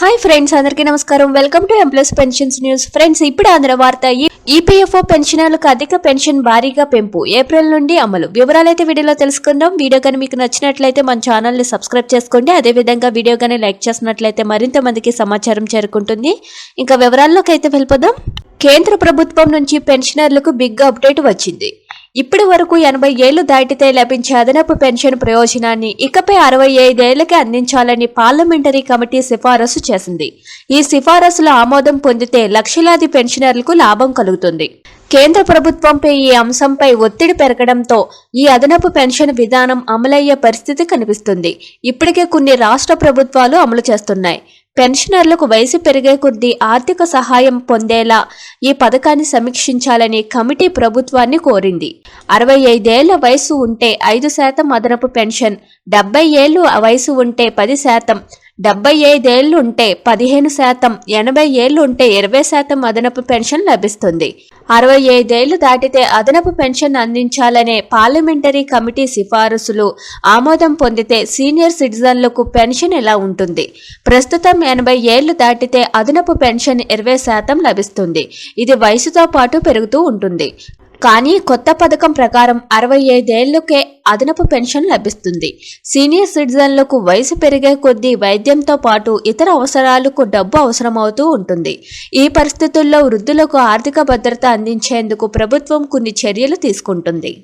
Hi friends, అందరికీ నమస్కారం. Welcome to employees pensions news. Friends, ఇప్పుడు ఆంధ్ర వార్త. ఈపీఎఫ్ఓ పెన్షనర్లకు అధిక పెన్షన్ భారీగా పెంపు ఏప్రిల్ నుండి అమలు. వివరాలైతే వీడియోలో తెలుసుకుందాం. వీడియో కానీ మీకు నచ్చినట్లయితే మన ఛానల్ ని సబ్స్క్రైబ్ చేసుకోండి. అదేవిధంగా వీడియో కానీ లైక్ చేసినట్లయితే మరింత మందికి సమాచారం చేరుకుంటుంది. ఇంకా వివరాల్లోకి అయితే వెళ్ళిపోదాం. కేంద్ర ప్రభుత్వం నుంచి పెన్షనర్లకు బిగ్ అప్డేట్ వచ్చింది. ఇప్పటి వరకు 80 ఏళ్లు దాటితే లభించే అదనపు పెన్షన్ ప్రయోజనాన్ని ఇకపై 65 ఏళ్లకే అందించాలని పార్లమెంటరీ కమిటీ సిఫారసు చేసింది. ఈ సిఫారసుల ఆమోదం పొందితే లక్షలాది పెన్షనర్లకు లాభం కలుగుతుంది. కేంద్ర ప్రభుత్వంపై ఈ అంశంపై ఒత్తిడి పెరగడంతో ఈ అదనపు పెన్షన్ విధానం అమలయ్యే పరిస్థితి కనిపిస్తుంది. ఇప్పటికే కొన్ని రాష్ట్ర ప్రభుత్వాలు అమలు చేస్తున్నాయి. పెన్షనర్లకు వయసు పెరిగే కొద్దీ ఆర్థిక సహాయం పొందేలా ఈ పథకాన్ని సమీక్షించాలని కమిటీ ప్రభుత్వాన్ని కోరింది. 65 ఏళ్ల వయసు ఉంటే 5% అదనపు పెన్షన్, 70 ఏళ్లు వయసు ఉంటే 10%, 75 ఏళ్లు ఉంటే 15%, 80 ఏళ్లు ఉంటే 20% అదనపు పెన్షన్ లభిస్తుంది. 65 ఏళ్లు దాటితే అదనపు పెన్షన్ అందించాలనే పార్లమెంటరీ కమిటీ సిఫారసులు ఆమోదం పొందితే సీనియర్ సిటిజన్లకు పెన్షన్ ఎలా ఉంటుంది? ప్రస్తుతం 80 ఏళ్లు దాటితే అదనపు పెన్షన్ 20% లభిస్తుంది. ఇది వయసుతో పాటు పెరుగుతూ ఉంటుంది. కానీ కొత్త పథకం ప్రకారం 65 ఏళ్లకే అదనపు పెన్షన్ లభిస్తుంది. సీనియర్ సిటిజన్లకు వయసు పెరిగే కొద్దీ వైద్యంతో పాటు ఇతర అవసరాలకు డబ్బు అవసరమవుతూ ఉంటుంది. ఈ పరిస్థితుల్లో వృద్ధులకు ఆర్థిక భద్రత అందించేందుకు ప్రభుత్వం కొన్ని చర్యలు తీసుకుంటుంది.